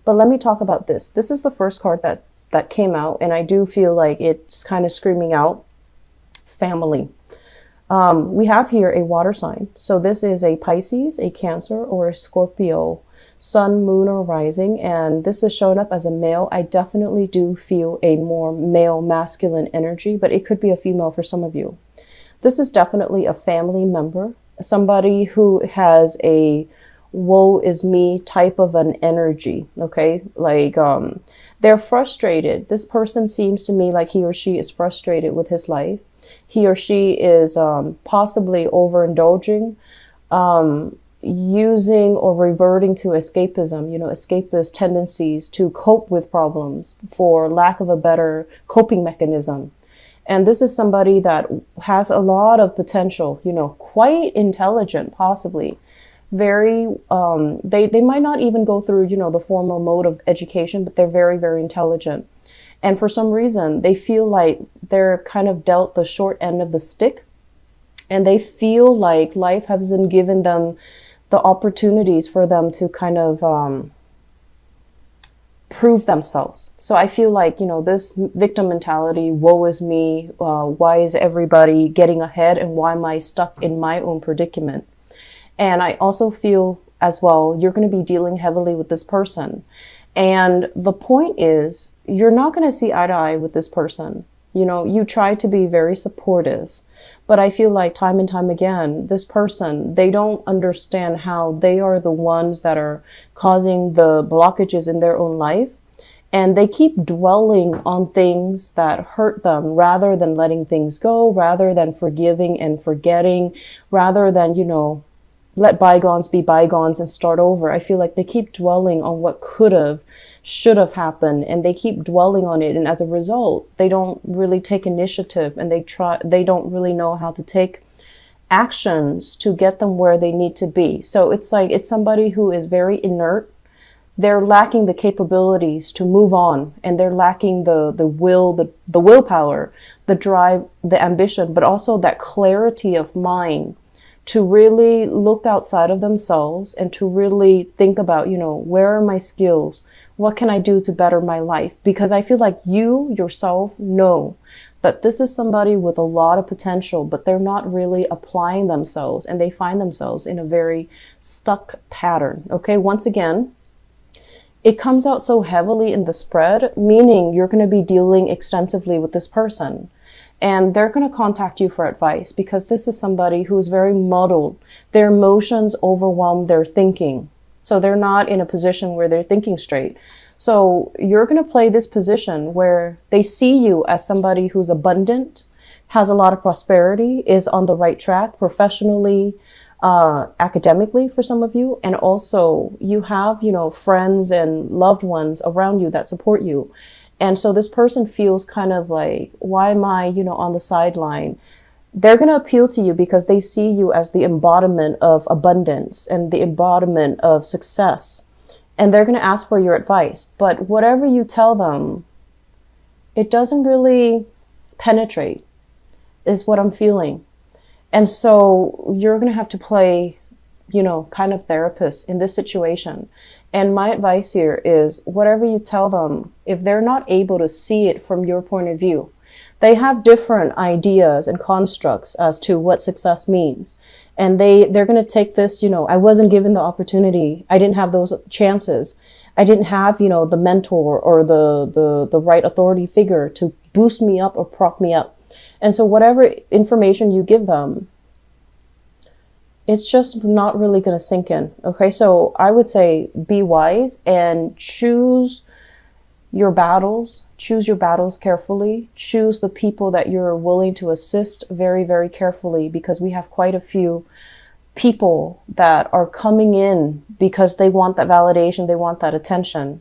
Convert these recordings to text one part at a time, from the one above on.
But let me talk about this. This is the first card that came out, and I do feel like it's kind of screaming out family. We have here a water sign. So this is a Pisces, a Cancer, or a Scorpio, sun, moon, or rising. And this is showing up as a male. I definitely do feel a more male masculine energy, but it could be a female for some of you. This is definitely a family member, somebody who has a woe is me type of an energy. Okay. Like, they're frustrated. This person seems to me like he or she is frustrated with his life. He or she is possibly overindulging, using or reverting to escapism, escapist tendencies to cope with problems for lack of a better coping mechanism. And this is somebody that has a lot of potential, quite intelligent, possibly. Very, they might not even go through, the formal mode of education, but they're very, very intelligent. And for some reason, they feel like they're kind of dealt the short end of the stick. And they feel like life hasn't given them the opportunities for them to kind of prove themselves. So I feel like, this victim mentality, woe is me, why is everybody getting ahead and why am I stuck in my own predicament? And I also feel as well, you're going to be dealing heavily with this person. And the point is, you're not going to see eye to eye with this person. You try to be very supportive, but I feel like time and time again, this person, they don't understand how they are the ones that are causing the blockages in their own life. And they keep dwelling on things that hurt them rather than letting things go, rather than forgiving and forgetting, rather than, let bygones be bygones and start over. I feel like they keep dwelling on what could have, should have happened, and they keep dwelling on it. And as a result, they don't really take initiative, and they don't really know how to take actions to get them where they need to be. So it's like, it's somebody who is very inert. They're lacking the capabilities to move on, and they're lacking the will, the willpower, the drive, the ambition, but also that clarity of mind to really look outside of themselves and to really think about, where are my skills? What can I do to better my life? Because I feel like you yourself know that this is somebody with a lot of potential, but they're not really applying themselves, and they find themselves in a very stuck pattern. Okay. Once again, it comes out so heavily in the spread, meaning you're going to be dealing extensively with this person. And they're going to contact you for advice because this is somebody who is very muddled. Their emotions overwhelm their thinking. So they're not in a position where they're thinking straight. So you're going to play this position where they see you as somebody who's abundant, has a lot of prosperity, is on the right track professionally, academically for some of you. And also you have, friends and loved ones around you that support you. And so this person feels kind of like, why am I, on the sideline? They're going to appeal to you because they see you as the embodiment of abundance and the embodiment of success. And they're going to ask for your advice. But whatever you tell them, it doesn't really penetrate, is what I'm feeling. And so you're going to have to play, kind of therapist in this situation. And my advice here is whatever you tell them, if they're not able to see it from your point of view, they have different ideas and constructs as to what success means. And they're going to take this, I wasn't given the opportunity. I didn't have those chances. I didn't have, the mentor or the right authority figure to boost me up or prop me up. And so whatever information you give them, it's just not really going to sink in. Okay. So I would say be wise and choose your battles carefully. Choose the people that you're willing to assist very, very carefully, because we have quite a few people that are coming in because they want that validation. They want that attention.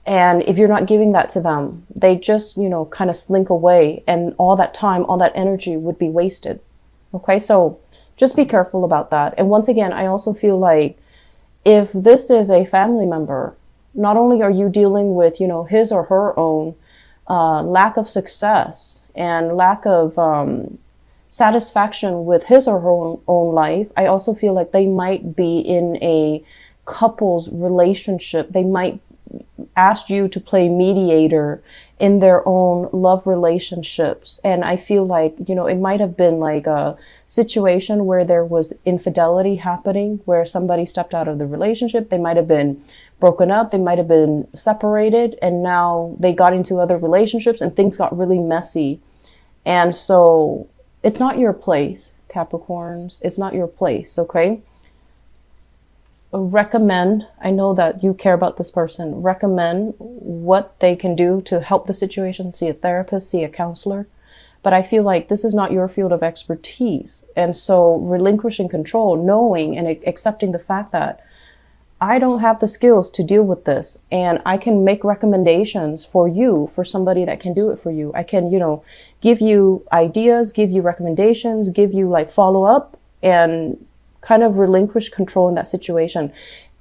And if you're not giving that to them, they just, kind of slink away, and all that time, all that energy would be wasted. Okay. So just be careful about that. And once again, I also feel like if this is a family member, not only are you dealing with, his or her own lack of success and lack of satisfaction with his or her own life, I also feel like they might be in a couple's relationship. They might ask you to play mediator in their own love relationships. And I feel like, you know, it might have been like a situation where there was infidelity happening, where somebody stepped out of the relationship. They might have been broken up. They might have been separated, and now they got into other relationships and things got really messy. And so it's not your place, Capricorns. It's not your place, okay? Recommend, I know that you care about this person, recommend what they can do to help the situation. See a therapist, see a counselor. But I feel like this is not your field of expertise. And so relinquishing control, knowing and accepting the fact that I don't have the skills to deal with this, and I can make recommendations for you, for somebody that can do it for you. I can, you know, give you ideas, give you recommendations, give you like follow up, and kind of relinquish control in that situation.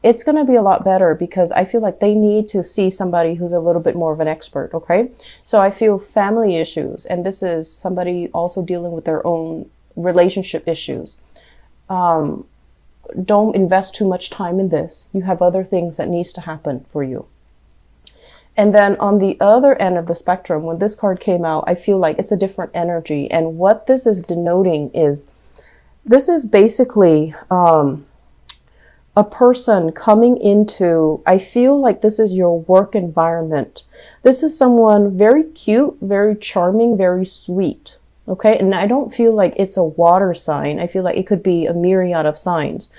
It's going to be a lot better, because I feel like they need to see somebody who's a little bit more of an expert. Okay. So I feel family issues, and this is somebody also dealing with their own relationship issues. Don't invest too much time in this. You have other things that needs to happen for you. And then on the other end of the spectrum, when this card came out, I feel like it's a different energy. And what this is denoting is, this is basically a person coming into, I feel like this is your work environment. This is someone very cute, very charming, very sweet. Okay. And I don't feel like it's a water sign. I feel like it could be a myriad of signs.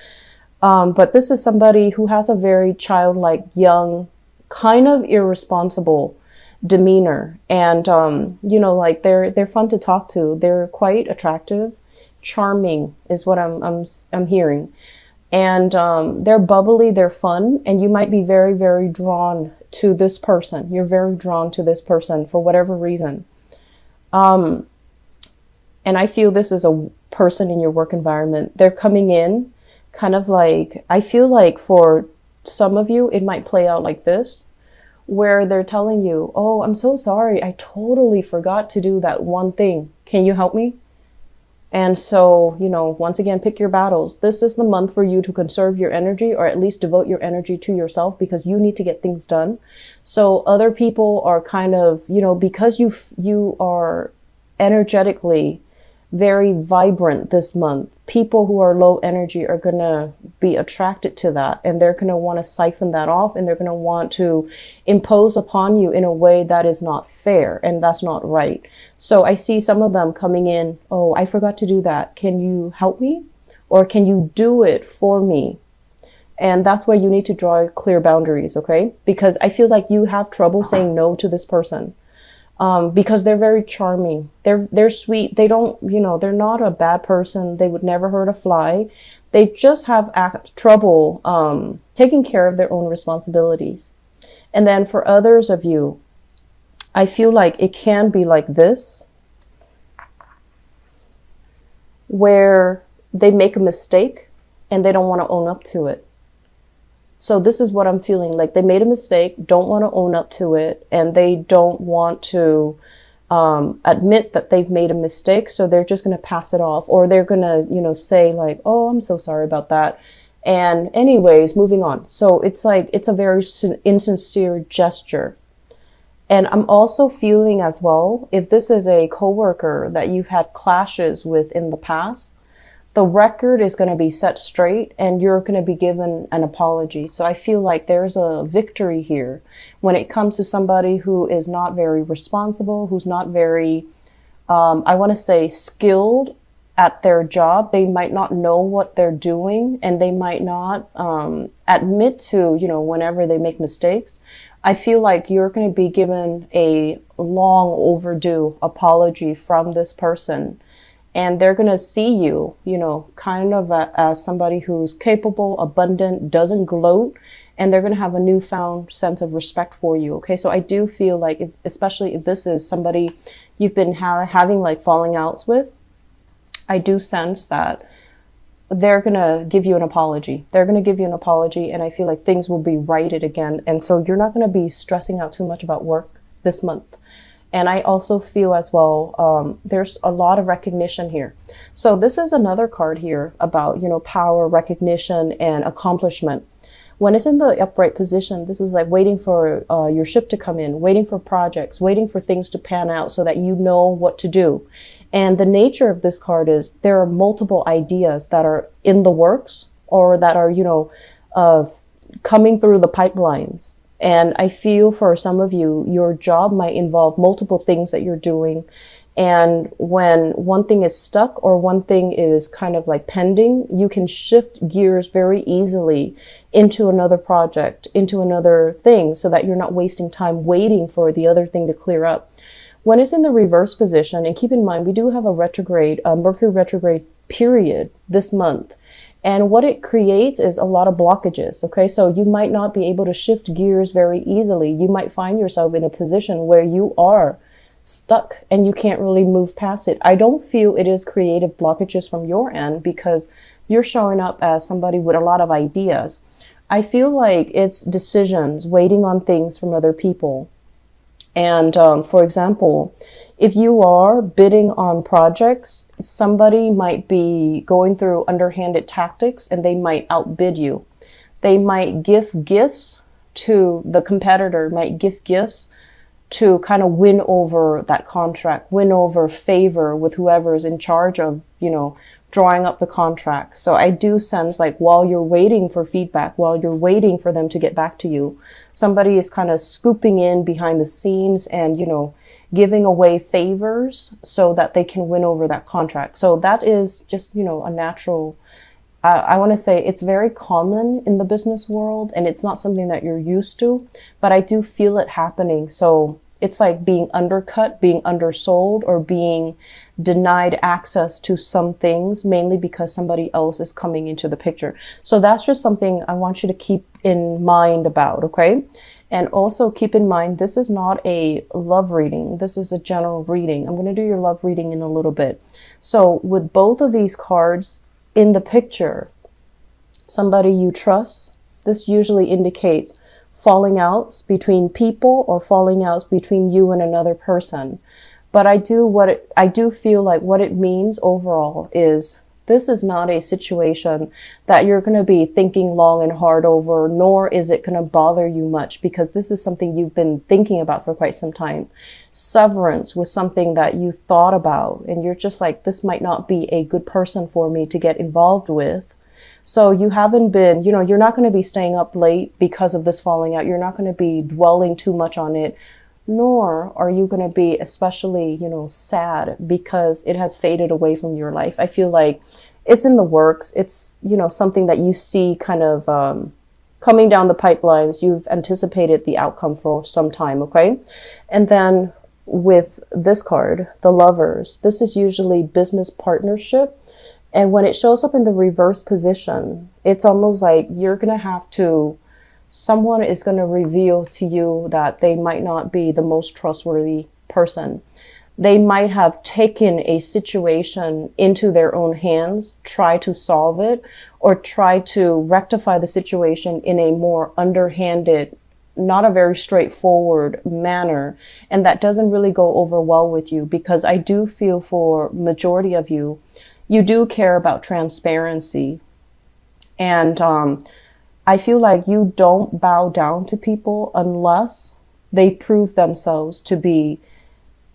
But this is somebody who has a very childlike, young, kind of irresponsible demeanor. And, you know, like they're fun to talk to. They're quite attractive. Charming is what I'm hearing. And they're bubbly, they're fun, and you might be very, very drawn to this person. You're very drawn to this person for whatever reason. And I feel this is a person in your work environment. They're coming in kind of like, I feel like for some of you, it might play out like this, where they're telling you, oh, I'm so sorry. I totally forgot to do that one thing. Can you help me? And so, you know, once again, pick your battles. This is the month for you to conserve your energy, or at least devote your energy to yourself, because you need to get things done. So other people are kind of, you know, because you are energetically very vibrant this month, people who are low energy are going to be attracted to that, and they're going to want to siphon that off, and they're going to want to impose upon you in a way that is not fair, and that's not right. So I see some of them coming in, oh, I forgot to do that. Can you help me? Or can you do it for me? And that's where you need to draw clear boundaries, okay? Because I feel like you have trouble saying no to this person. Because they're very charming. They're sweet. They don't, you know, they're not a bad person. They would never hurt a fly. They just have trouble taking care of their own responsibilities. And then for others of you, I feel like it can be like this, where they make a mistake and they don't want to own up to it. So this is what I'm feeling like. They made a mistake, don't want to own up to it, and they don't want to admit that they've made a mistake. So they're just going to pass it off, or they're going to, you know, say like, oh, I'm so sorry about that. And anyways, moving on. So it's like, it's a very insincere gesture. And I'm also feeling as well, if this is a coworker that you've had clashes with in the past, the record is going to be set straight, and you're going to be given an apology. So I feel like there's a victory here when it comes to somebody who is not very responsible, who's not very, I want to say, skilled at their job. They might not know what they're doing, and they might not admit to, you know, whenever they make mistakes. I feel like you're going to be given a long overdue apology from this person. And they're going to see you, you know, kind of as somebody who's capable, abundant, doesn't gloat, and they're going to have a newfound sense of respect for you. Okay. So I do feel like, especially if this is somebody you've been having like falling outs with, I do sense that they're going to give you an apology. They're going to give you an apology, and I feel like things will be righted again. And so you're not going to be stressing out too much about work this month. And I also feel as well, there's a lot of recognition here. So this is another card here about, you know, power, recognition, and accomplishment. When it's in the upright position, this is like waiting for your ship to come in, waiting for projects, waiting for things to pan out so that you know what to do. And the nature of this card is there are multiple ideas that are in the works or that are, coming through the pipelines. And I feel for some of you, your job might involve multiple things that you're doing. And when one thing is stuck or one thing is kind of like pending, you can shift gears very easily into another project, into another thing, so that you're not wasting time waiting for the other thing to clear up. When it's in the reverse position, and keep in mind, we do have a retrograde, Mercury retrograde period this month. And what it creates is a lot of blockages. Okay. So you might not be able to shift gears very easily. You might find yourself in a position where you are stuck and you can't really move past it. I don't feel it is creative blockages from your end because you're showing up as somebody with a lot of ideas. I feel like it's decisions, waiting on things from other people. And for example, if you are bidding on projects, somebody might be going through underhanded tactics and they might outbid you. They might give gifts to the competitor, might give gifts to kind of win over that contract, win over favor with whoever is in charge of, drawing up the contract. So I do sense like while you're waiting for feedback, while you're waiting for them to get back to you, somebody is kind of scooping in behind the scenes and, giving away favors so that they can win over that contract. So that is just, a natural, I want to say it's very common in the business world and it's not something that you're used to, but I do feel it happening. So it's like being undercut, being undersold, or being denied access to some things, mainly because somebody else is coming into the picture. So that's just something I want you to keep in mind about, okay? And also keep in mind, this is not a love reading. This is a general reading. I'm going to do your love reading in a little bit. So with both of these cards in the picture, somebody you trust, this usually indicates falling outs between people or falling outs between you and another person. But I do feel like what it means overall is this is not a situation that you're going to be thinking long and hard over, nor is it going to bother you much because this is something you've been thinking about for quite some time. Severance was something that you thought about and you're just like, this might not be a good person for me to get involved with. So you haven't been, you're not going to be staying up late because of this falling out. You're not going to be dwelling too much on it, nor are you going to be especially, sad because it has faded away from your life. I feel like it's in the works. It's, something that you see kind of coming down the pipelines. You've anticipated the outcome for some time, okay? And then with this card, the Lovers, this is usually business partnership. And when it shows up in the reverse position, it's almost like you're going to have to, someone is going to reveal to you that they might not be the most trustworthy person. They might have taken a situation into their own hands, try to solve it, or try to rectify the situation in a more underhanded, not a very straightforward manner. And that doesn't really go over well with you because I do feel for majority of you, you do care about transparency. And I feel like you don't bow down to people unless they prove themselves to be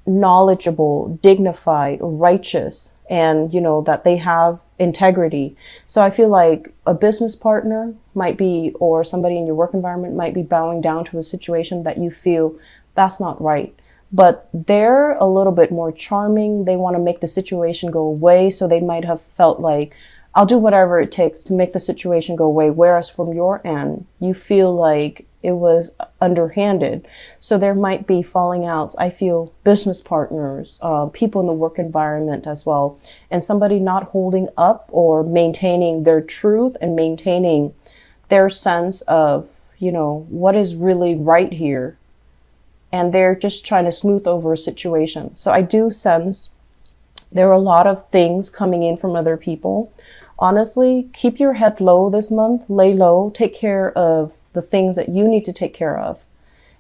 knowledgeable, dignified, righteous, and, that they have integrity. So I feel like a business partner might be, or somebody in your work environment might be bowing down to a situation that you feel that's not right. But they're a little bit more charming. They want to make the situation go away. So they might have felt like, I'll do whatever it takes to make the situation go away. Whereas from your end, you feel like it was underhanded. So there might be falling outs. I feel business partners, people in the work environment as well. And somebody not holding up or maintaining their truth and maintaining their sense of, what is really right here. And they're just trying to smooth over a situation. So I do sense there are a lot of things coming in from other people. Honestly, keep your head low this month, lay low, take care of the things that you need to take care of.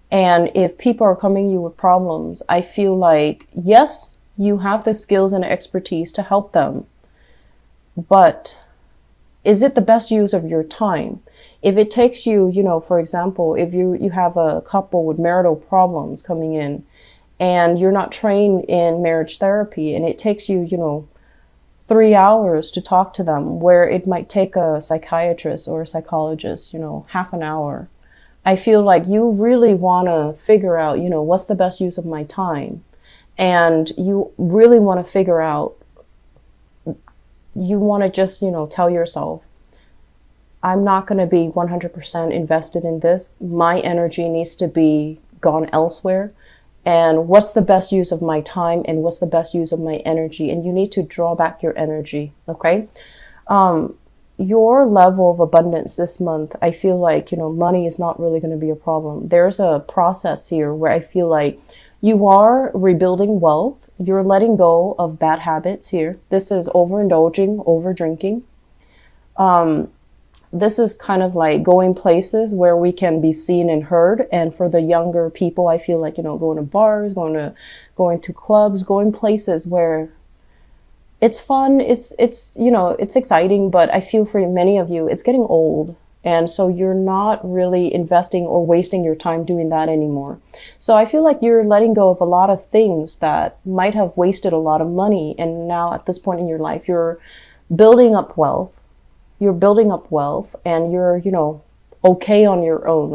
And if people are coming to you with problems, I feel like, yes, you have the skills and expertise to help them, but is it the best use of your time? If it takes you, for example, if you have a couple with marital problems coming in and you're not trained in marriage therapy and it takes you, 3 hours to talk to them, where it might take a psychiatrist or a psychologist, half an hour. I feel like you really want to figure out, what's the best use of my time? And you really want to figure out, you want to just, tell yourself, I'm not going to be 100% invested in this. My energy needs to be gone elsewhere. And what's the best use of my time and what's the best use of my energy? And you need to draw back your energy, okay? Your level of abundance this month, I feel like, money is not really going to be a problem. There's a process here where I feel like you are rebuilding wealth. You're letting go of bad habits here. This is overindulging, over drinking. This is kind of like going places where we can be seen and heard. And for the younger people, I feel like, going to bars, going to clubs, going places where it's fun. It's exciting, but I feel for many of you, it's getting old. And so you're not really investing or wasting your time doing that anymore. So I feel like you're letting go of a lot of things that might have wasted a lot of money. And now at this point in your life, you're building up wealth. You're building up wealth and you're, okay on your own.